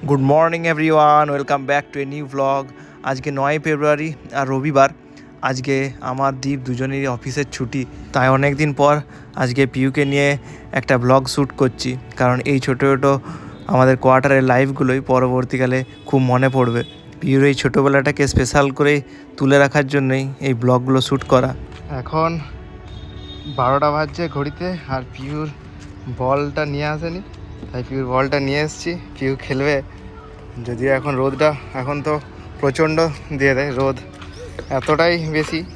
Good morning everyone, welcome back to a new blog. আজকে 9 ফেব্রুয়ারি আর রবিবার। আজকে আমার দীপ দুজনেরই অফিসের ছুটি, তাই অনেক দিন পর আজকে পিউকে নিয়ে একটা ব্লগ শ্যুট করছি। কারণ এই ছোটো ছোটো আমাদের কোয়ার্টারের লাইফগুলোই পরবর্তীকালে খুব মনে পড়বে। পিউর এই ছোটোবেলাটাকে স্পেশাল করে তুলে রাখার জন্যই এই ব্লগগুলো শ্যুট করা। এখন 12টা বাজছে ঘড়িতে, আর পিউর বলটা নিয়ে আসেনি, তাই পিউর বলটা নিয়ে এসেছি। পিউ খেলবে, যদিও এখন রোদটা এখন তো প্রচণ্ড দিয়ে দেয় রোদ, এতটাই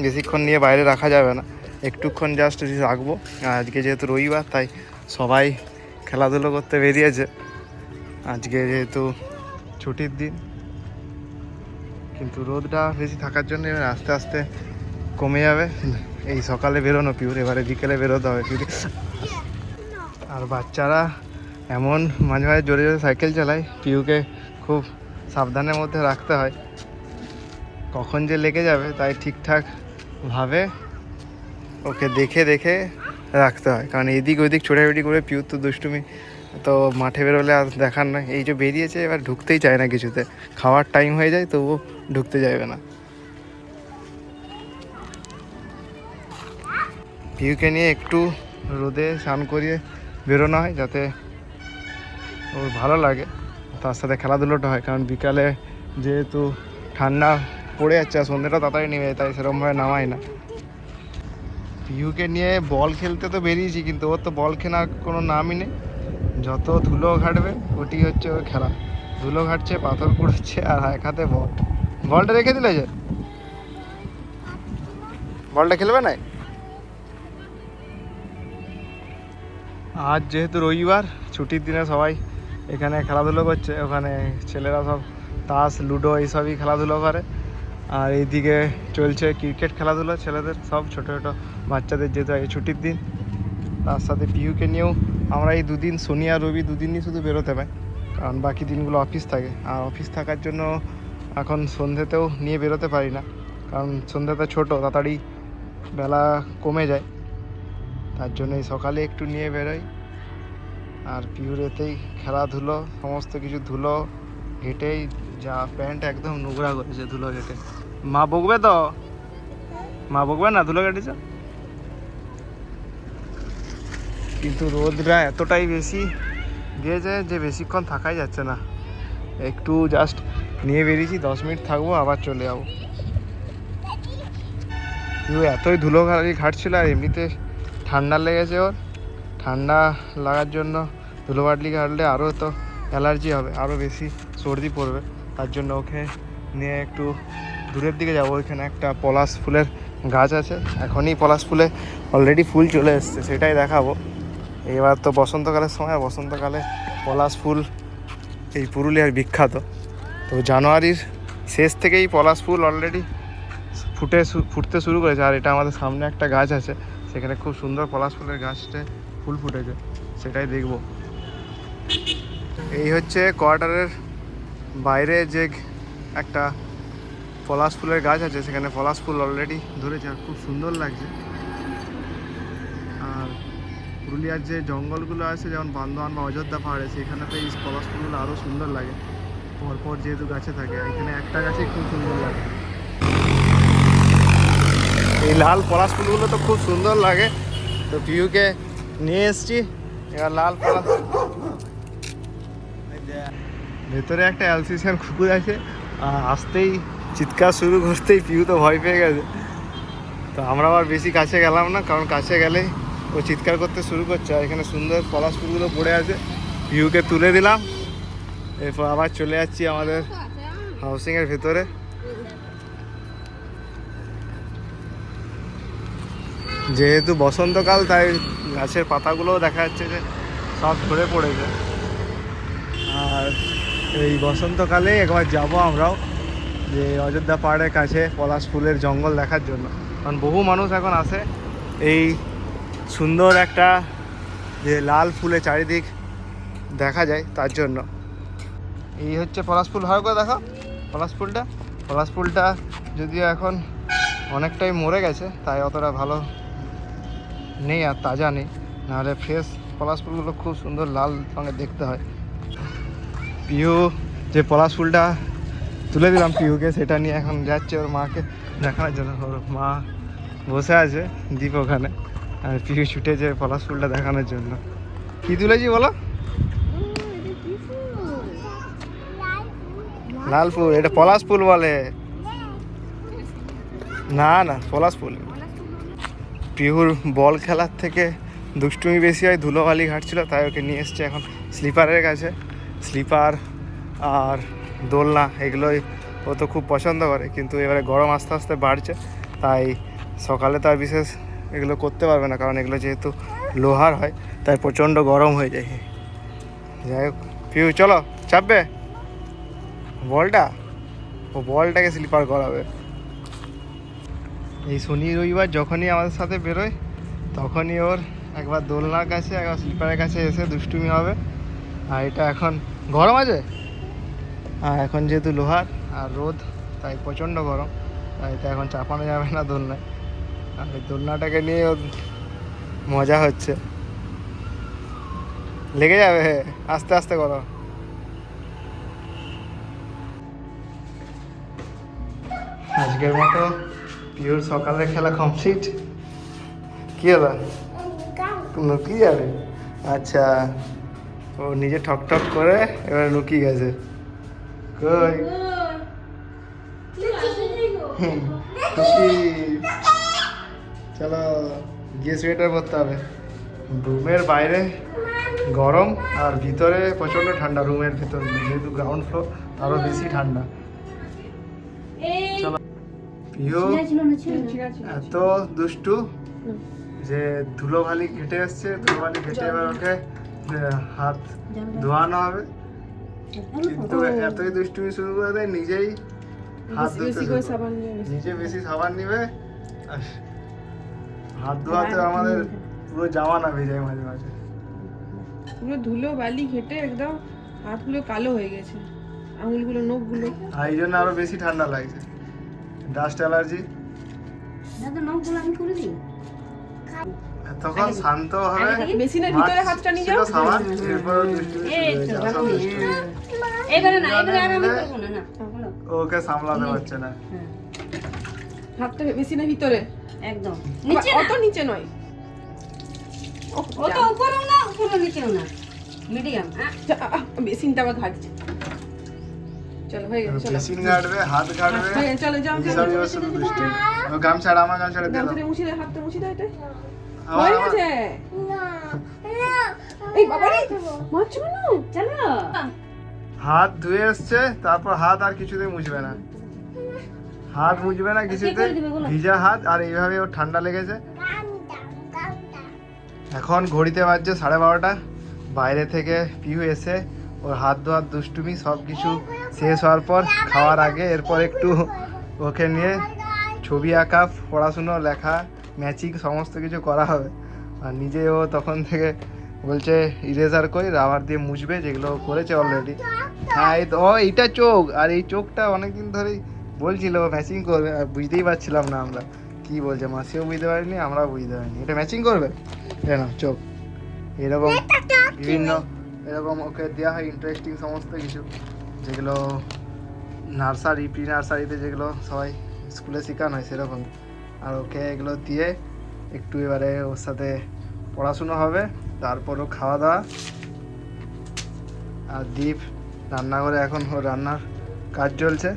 বেশিক্ষণ নিয়ে বাইরে রাখা যাবে না, একটুক্ষণ জাস্ট রাখবো। আজকে যেহেতু রবিবার, তাই সবাই খেলাধুলো করতে বেরিয়েছে। আজকে যেহেতু ছুটির দিন, কিন্তু রোদটা বেশি থাকার জন্য আস্তে আস্তে কমে যাবে। এই সকালে বেরোনো পিউর, এবারে বিকেলে বেরোতে হবে পিউর। আর বাচ্চারা এমন মাঝে মাঝে জোরে জোরে সাইকেল চালায়, পিউকে খুব সাবধানের মধ্যে রাখতে হয়, কখন যে লেগে যাবে তাই ঠিকঠাকভাবে ওকে দেখে দেখে রাখতে হয়। কারণ এদিক ওইদিক ছোটাছুটি করে পিউর তো দুষ্টুমি, তো মাঠে বেরোলে আর দেখার নয়। এই যে বেরিয়েছে, এবার ঢুকতেই চায় না কিছুতে, খাওয়ার টাইম হয়ে যায় তবুও ঢুকতে যাবে না। পিউকে নিয়ে একটু রোদে স্নান করিয়ে বেরোনো হয়, যাতে ওর ভালো লাগে, তার সাথে খেলাধুলোটা হয়। কারণ বিকালে যেহেতু ঠান্ডা পড়ে যাচ্ছে আর সন্ধ্যেটা তাড়াতাড়ি নেমে যায়, তাই সেরকমভাবে নামাই না। পিউকে নিয়ে বল খেলতে তো বেরিয়েছি, কিন্তু ওর তো বল কেনার কোনো নামই নেই। যত ধুলো ঘাটবে ওটি হচ্ছে ওর খেলা, ধুলো ঘাটছে, পাথর কুড়াচ্ছে, আর এক হাতে বল। বলটা রেখে দিলে যে বলটা খেলবে না। আজ যেহেতু রবিবার, ছুটির দিনে সবাই এখানে খেলাধুলো করছে। ওখানে ছেলেরা সব তাস, লুডো এইসবই খেলাধুলো করে, আর এইদিকে চলছে ক্রিকেট খেলাধুলো ছেলেদের, সব ছোটো ছোটো বাচ্চাদের, যেহেতু এই ছুটির দিন। তার সাথে পিউকে নিয়েও আমরা এই দুদিন, শনি আর রবি দুদিনই শুধু বেরোতে পাই, কারণ বাকি দিনগুলো অফিস থাকে। আর অফিস থাকার জন্য এখন সন্ধ্যেতেও নিয়ে বেরোতে পারি না, কারণ সন্ধ্যেটা ছোটো, তাড়াতাড়ি বেলা কমে যায়। তার জন্যই সকালে একটু নিয়ে বেরোই। আর পিউর এতেই খেলাধুলো, সমস্ত কিছু ধুলো ঘেটেই, যা প্যান্ট একদম নোংরা করেছে ধুলো ঘেটে। মা বকবে তো, মা বকবে না ধুলো ঘেটেছে। কিন্তু রোদটা এতটাই বেশি দিয়েছে যে বেশিক্ষণ থাকাই যাচ্ছে না। একটু জাস্ট নিয়ে বেরিয়েছি, 10 মিনিট থাকবো, আবার চলে যাবো। পিউ এতই ধুলো ঘাটছিল, আর এমনিতে ঠান্ডা লেগেছে ওর। ঠান্ডা লাগার জন্য ধুলো বাটলি ঘাটলে আরও তো অ্যালার্জি হবে, আরও বেশি সর্দি পড়বে। তার জন্য ওকে নিয়ে একটু দূরের দিকে যাবো। ওইখানে একটা পলাশ ফুলের গাছ আছে, এখনই পলাশ ফুলে অলরেডি ফুল চলে এসছে, সেটাই দেখাবো। এবার তো বসন্তকালের সময়, বসন্তকালে পলাশ ফুল এই পুরুলিয়ার বিখ্যাত। তো জানুয়ারির শেষ থেকেই পলাশ ফুল অলরেডি ফুটতে শুরু করেছে। আর এটা আমাদের সামনে একটা গাছ আছে, সেখানে খুব সুন্দর পলাশ ফুলের গাছটা ফুল ফুটেছে, সেটাই দেখব। এই হচ্ছে কোয়ার্টারের বাইরে যে একটা পলাশ ফুলের গাছ আছে, সেখানে পলাশ ফুল অলরেডি ধরেছে, আর খুব সুন্দর লাগছে। আর পুরুলিয়ার যে জঙ্গলগুলো আছে, যেমন বান্দোয়ান বা অযোধ্যা পাহাড়ে, সেখানেতে এই পলাশ ফুলগুলো আরও সুন্দর লাগে, পরপর যেহেতু গাছে থাকে। এখানে একটা গাছেই খুব সুন্দর লাগে। এই লাল পলাশ ফুলগুলো তো খুব সুন্দর লাগে, তো পিউকে নিয়ে এসছি। এবার লাল পলাশ, ভেতরে একটা অ্যালসেশিয়ান কুকুর আছে, আসতেই চিৎকার শুরু করতেই পিউ তো ভয় পেয়ে গেছে। তো আমরা আবার বেশি কাছে গেলাম না, কারণ কাছে গেলে ও চিৎকার করতে শুরু করছে। আর এখানে সুন্দর পলাশ ফুলগুলো পড়ে আছে, পিউকে তুলে দিলাম। এরপর আবার চলে যাচ্ছি আমাদের হাউসিংয়ের ভেতরে। যেহেতু বসন্তকাল, তাই গাছের পাতাগুলোও দেখা যাচ্ছে যে সব ঝরে পড়েছে। আর এই বসন্তকালে একবার যাব আমরাও, যে অযোধ্যা পাহাড়ের কাছে পলাশ ফুলের জঙ্গল দেখার জন্য। কারণ বহু মানুষ এখন আসে এই সুন্দর একটা যে লাল ফুলে চারিদিক দেখা যায়, তার জন্য। এই হচ্ছে পলাশ ফুল, ভালো করে দেখো পলাশ ফুলটা যদিও এখন অনেকটাই মরে গেছে, তাই অতটা ভালো নেই আর তাজা নেই, নাহলে ফ্রেশ পলাশ ফুলগুলো খুব সুন্দর লাল রঙের দেখতে হয়। পিউ যে পলাশ ফুলটা তুলে দিলাম পিহুকে, সেটা নিয়ে এখন যাচ্ছে ওর মাকে দেখানোর জন্য। ওর মা বসে আছে, দীপ ওখানে, আর পিহু ছুটেছে পলাশ ফুলটা দেখানোর জন্য। কি তুলেছি বলো? লাল ফুল, এটা পলাশ ফুল বলে। না না, পলাশ ফুল। পিহুর বল খেলার থেকে দুষ্টুমি বেশি হয়, ধুলোবালি ঘাটছিল, তাই ওকে নিয়ে এসছে এখন স্লিপারের কাছে। স্লিপার আর দোলনা এগুলোই ও তো খুব পছন্দ করে, কিন্তু এবারে গরম আস্তে আস্তে বাড়ছে, তাই সকালে তো আর বিশেষ এগুলো করতে পারবে না, কারণ এগুলো যেহেতু লোহার হয় তাই প্রচণ্ড গরম হয়ে যায়। যাই হোক, পিহু চলো, চাপবে বলটা, ও বলটাকে স্লিপার করাবে। এই শনি রবিবার যখনই আমাদের সাথে বেরোয় তখনই ওর একবার দোলনার কাছে একবার স্লিপারের কাছে এসে দুষ্টুমি হবে। আর এটা এখন গরম আছে, আর এখন যেহেতু লোহার আর রোদ, তাই প্রচণ্ড গরম, তাই তো এখন চাপানো যাবে না দোলনায়। আর এই দোলনাটাকে নিয়ে ওর মজা হচ্ছে। লেগে যাবে, আস্তে আস্তে করো। আজকের মতো পিওর সকালের খেলা কমপ্লিট। কি হলো, লুকি যাবে? আচ্ছা, ও নিজে ঠক ঠক করে এবার লুকি গেছে। কই চলো গিয়ে সোয়েটার পরতে হবে। রুমের বাইরে গরম আর ভিতরে প্রচণ্ড ঠান্ডা। রুমের ভিতর যেহেতু গ্রাউন্ড ফ্লোর, আরও বেশি ঠান্ডা। চলো, পিও এত দুষ্টু যে ধুলোবালি ঘেটে এসছে, ধুলোবালি ঘেটে এবার ওকে হাত ধোয়ানো হবে, কিন্তু এতই দুষ্টুমি শুরু করে দেয়, নিজেই হাত ধুতে, নিজে বেশি সাবান নিবে, আর হাত ধোয়াতে আমাদের পুরো জামা না ভেজায় মাঝে মাঝে। পুরো ধুলো বালি ঘেটে একদম হাতগুলো কালো হয়ে গেছে, আঙুলগুলো, নখগুলো। আর এই জন্য আরো বেশি ঠান্ডা লাগছে, ডাস্ট অ্যালার্জি। তখন শান্ত হবে, বেসিনের ভিতরে হাতটা নিয়ে যাও। সাবান, এরপর ওকে সামলাতে পারছে না। হাতটা বেসিনের ভিতরে একদম, নিচে, অত নিচে নয়, ওটা উপরেও না উপরে নিচেও না, মিডিয়াম। বেসিনটা আবার ঘাটছে। চলো হয়ে গেছে, চলো বেসিন ঘাটবে, হাত ঘাটবে, চলো যাও, শুধু দুষ্টু। ও গামছাড়া, আমার গামছাড়া দিয়ে দাও। গামছাটা মুছে দাও, হাতটা মুছে দাও। এটা হয়ে গেছে। এই বাবা রে, মারছো না, চলো হাত ধুয়ে এসছে, তারপর হাত আর কিছুতেই মুছবে না, হাত মুছবে না কিছুতে, ভিজা হাত। আর এইভাবে ওর ঠান্ডা লেগেছে। এখন ঘড়িতে বাজছে 12:30। বাইরে থেকে পিহু এসে ওর হাত ধোয়ার দুষ্টুমি সব কিছু শেষ হওয়ার পর, খাওয়ার আগে এরপর একটু ওকে নিয়ে ছবি আঁকা, পড়াশুনো, লেখা, ম্যাচিং সমস্ত কিছু করা হবে। আর নিজে ও তখন থেকে বলছে ইরেজার কই, রাবার দিয়ে মুছবে, যেগুলো করেছে অলরেডি। হ্যাঁ, এই তো এইটা চোখ, আর এই চোখটা অনেকদিন ধরেই বলছিল ম্যাচিং করবে, আর বুঝতেই পারছিলাম না আমরা কি বলছে। মাসিও বুঝতে পারিনি, আমরাও বুঝতে পারিনি এটা ম্যাচিং করবে। না চোখ এরকম বিভিন্ন এরকম ওকে দেওয়া হয় ইন্টারেস্টিং সমস্ত কিছু, যেগুলো নার্সারি, প্রি নার্সারিতে যেগুলো সবাই স্কুলে শেখানো হয় সেরকম। আর ওকে এগুলো দিয়ে একটু এবারে ওর সাথে পড়াশুনো হবে, তারপরও খাওয়া দাওয়া। আর দীপ রান্নাঘরে এখন ওর রান্নার কাজ চলছে,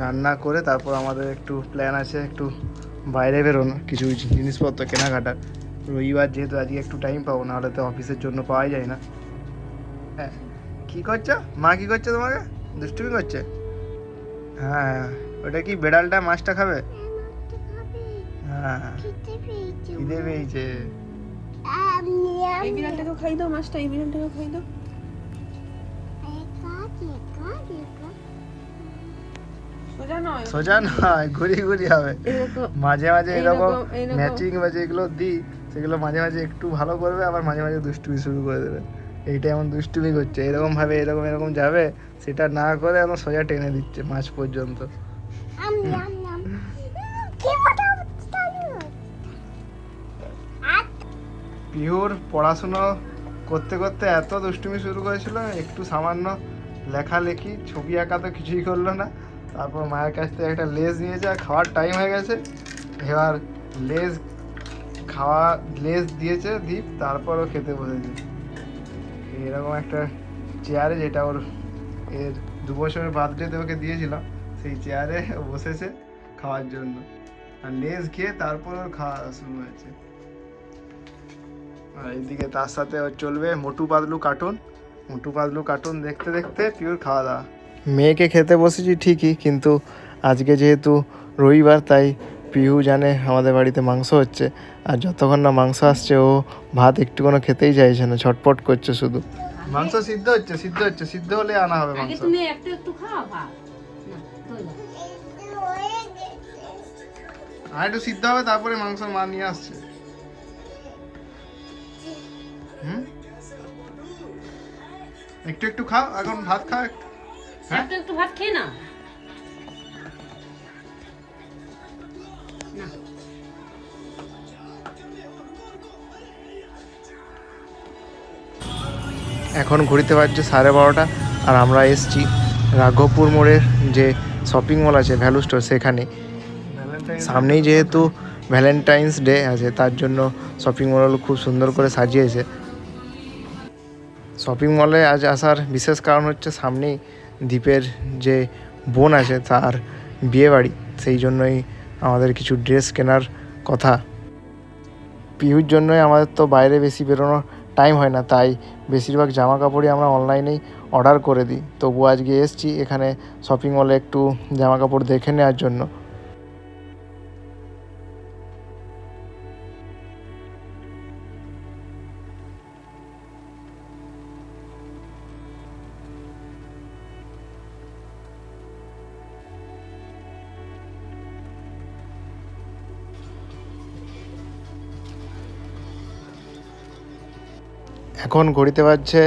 রান্না করে তারপর আমাদের একটু প্ল্যান আছে একটু বাইরে বেরোনো, কিছু জিনিসপত্র কেনাকাটার। রবিবার যেহেতু আজকে একটু টাইম পাবো, নাহলে তো অফিসের জন্য পাওয়াই যায় না। হ্যাঁ, কী করছো মা, কী করছে তোমাকে, দুষ্টুমি করছে? হ্যাঁ, ওটা কি বেড়ালটা মাছটা খাবে? হ্যাঁ, খিদে পেয়েছে। এই বিড়ালটাকেও খাই দাও মাছটা, এই বিড়ালটাকেও খাই দাও। সোজা নয়, ঘুরি ঘুরি হবে। মাঝে মাঝে এরকম ম্যাচিং বা যেগুলো দিই সেগুলো মাঝে মাঝে একটু ভালো করবে, আবার মাঝে মাঝে দুষ্টুমি শুরু করে দেবে। এইটা এমন দুষ্টুমি করছে, এরকম ভাবে এরকম এরকম যাবে, সেটা না করে এখন সোজা টেনে দিচ্ছে মাছ পর্যন্ত। পিহুর পড়াশুনো করতে করতে এত দুষ্টুমি শুরু করেছিল, একটু সামান্য লেখালেখি ছবি আঁকা তো কিছুই করলো না। তারপর মায়ের কাছ থেকে একটা লেজ নিয়েছে, আর খাওয়ার টাইম হয়ে গেছে। এবার লেজ দিয়েছে দীপ, তারপরও খেতে বসেছে এরকম একটা চেয়ারে, যেটা ওর 2 বছরের বার্থডেতে ওকে দিয়েছিলাম, সেই চেয়ারে বসেছে খাওয়ার জন্য। আর লেজ খেয়ে তারপর ওর খাওয়া শুরু হয়েছে। আর এইদিকে তার সাথে ওর চলবে মোটু পাতলু কার্টুন দেখতে দেখতে পিওর খাওয়া দাওয়া। মেয়েকে খেতে বসেছি ঠিকই, কিন্তু আজকে যেহেতু রবিবার, তাই পিহু জানে আমাদের বাড়িতে মাংস হচ্ছে, আর যতক্ষণ না মাংস আসছে ও ভাত একটুকুনো খেতেই চাইছে না, ছটপট করছে শুধু। মাংস সিদ্ধ হচ্ছে, সিদ্ধ হলে আনা হবে আগে মাংস। তুমি একটু খাও ভাত না দই দাও। আর একটু সিদ্ধ হবে, তারপরে মাংস মা নিয়ে আসছে। একটু খাও, এখন ভাত খাও একটু। হ্যাঁ, একটু ভাত খেয়ে নাও না। এখন ঘুরিতে পারছে 12:30, আর আমরা এসছি রাঘবপুর মোড়ের যে শপিং মল আছে ভ্যালু স্টোর, সেখানে। সামনেই যেহেতু ভ্যালেন্টাইন্স ডে আছে, তার জন্য শপিং মল খুব সুন্দর করে সাজিয়েছে। শপিং মলে আজ আসার বিশেষ কারণ হচ্ছে সামনেই দীপের যে বোন আছে তার বিয়ে বাড়ি, সেই জন্যই আমাদের কিছু ড্রেস কেনার কথা। পিহুর জন্যই আমাদের তো বাইরে বেশি বেরোনোর টাইম হয় না, তাই বেশিরভাগ জামা কাপড়ই আমরা অনলাইনেই অর্ডার করে দিই। তবু আজকে এসছি এখানে শপিং মলে একটু জামা কাপড় দেখে নেওয়ার জন্য। এখন ঘড়িতে বাজছে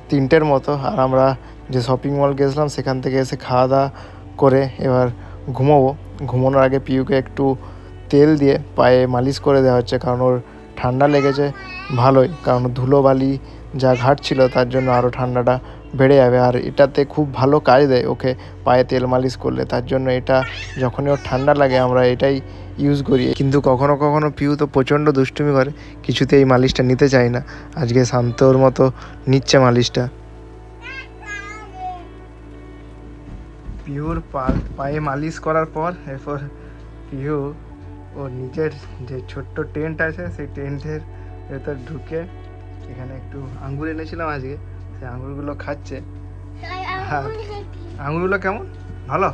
3টের মতো, আর আমরা যে শপিং মল গেছিলাম সেখান থেকে এসে খাওয়া দাওয়া করে এবার ঘুমানোর আগে পিউকে একটু তেল দিয়ে পায়ে মালিশ করে দেওয়া হচ্ছে, কারণ ওর ঠান্ডা লেগেছে ভালোই, কারণ ধুলোবালি যা ঘাটছিল তার জন্য আরও ঠান্ডাটা বেড়ে যাবে। আর এটাতে খুব ভালো কাজ দেয় ওকে পায়ে তেল মালিশ করলে, তার জন্য এটা যখনই ওর ঠান্ডা লাগে আমরা এটাই ইউজ করি। কিন্তু কখনো কখনো পিউ তো প্রচণ্ড দুষ্টুমি করে, কিছুতে এই মালিশটা নিতে চায় না। আজকে শান্তর মতো নিচ্ছে মালিশটা। পিউর পায়ে মালিশ করার পর এরপর পিউ ওর নিজের যে ছোট্ট টেন্ট আছে সেই টেন্টের ভেতর ঢুকে এখানে একটু আঙ্গুর এনেছিলাম আজকে, সেই আঙ্গুরগুলো খাচ্ছে। হ্যাঁ, আঙ্গুরগুলো কেমন, ভালো?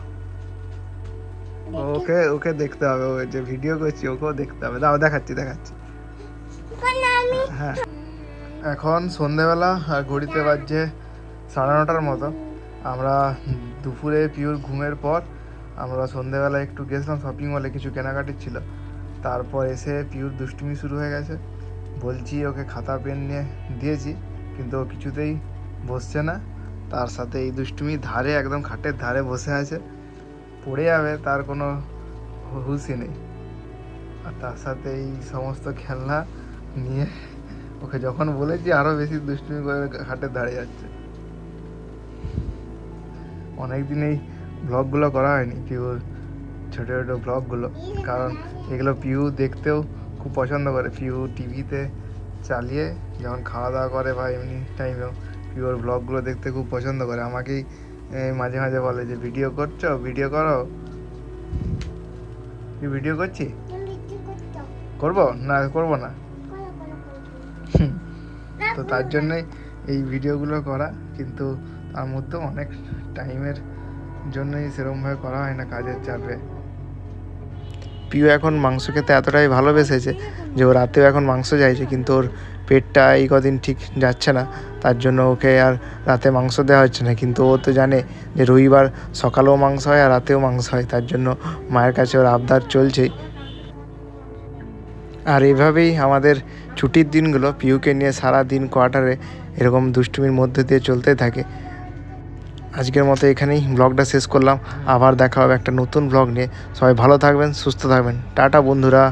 ওকে দেখতে হবে, ও যে ভিডিও করছি ওকেও দেখতে হবে। দাও, দেখাচ্ছি। হ্যাঁ, এখন সন্ধেবেলা আর ঘড়িতে বাজছে 9:30 মতো। আমরা দুপুরে পিওর ঘুমের পর আমরা সন্ধেবেলা একটু গেছিলাম শপিং মলে, কিছু কেনাকাটি ছিল। তারপর এসে পিওর দুষ্টুমি শুরু হয়ে গেছে। বলছি ওকে খাতা পেন নিয়ে দিয়েছি, কিন্তু ও কিছুতেই বসছে না। তার সাথে এই দুষ্টুমি ধারে, একদম খাটের ধারে বসে আছে, পড়ে যাবে তার কোনো হুঁশই নেই। আর তার সাথে এই সমস্ত খেলনা নিয়ে ওকে যখন বলেছি আরও বেশি দুষ্টুমি করে খাটের ধারে যাচ্ছে। অনেকদিন এই ব্লগগুলো করা হয়নি, পিউর ছোটো ছোটো ব্লগগুলো, কারণ এগুলো পিউ দেখতেও খুব পছন্দ করে। পিউ টিভিতে চালিয়ে যখন খাওয়া দাওয়া করে বা এমনি টাইমেও পিউর ব্লগগুলো দেখতে খুব পছন্দ করে। আমাকেই মাঝে মাঝে বলে যে ভিডিও করছো, ভিডিও করো। কি ভিডিও করছি? করবো না, করবো না। তো তার জন্যই এই ভিডিওগুলো করা, কিন্তু তার মধ্যেও অনেক টাইমের জন্যই সেরকমভাবে করা হয় না, কাজের চাপে। পিউ এখন মাংস খেতে এতটাই ভালোবেসেছে যে ও রাতেও এখন মাংস চাইছে, কিন্তু ওর পেটটা এই কদিন ঠিক যাচ্ছে না, তার জন্য ওকে আর রাতে মাংস দেওয়া হচ্ছে না। কিন্তু ও তো জানে যে রবিবার সকালেও মাংস হয় আর রাতেও মাংস হয়, তার জন্য মায়ের কাছে ওর আবদার চলছেই। আর এভাবেই আমাদের ছুটির দিনগুলো পিউকে নিয়ে সারা দিন কোয়ার্টারে এরকম দুষ্টুমির মধ্যে দিয়ে চলতে থাকে। আজকের মতো এখানেই ব্লগটা শেষ করলাম। আবার দেখা হবে একটা নতুন ব্লগ নিয়ে। সবাই ভালো থাকবেন, সুস্থ থাকবেন। টাটা বন্ধুরা।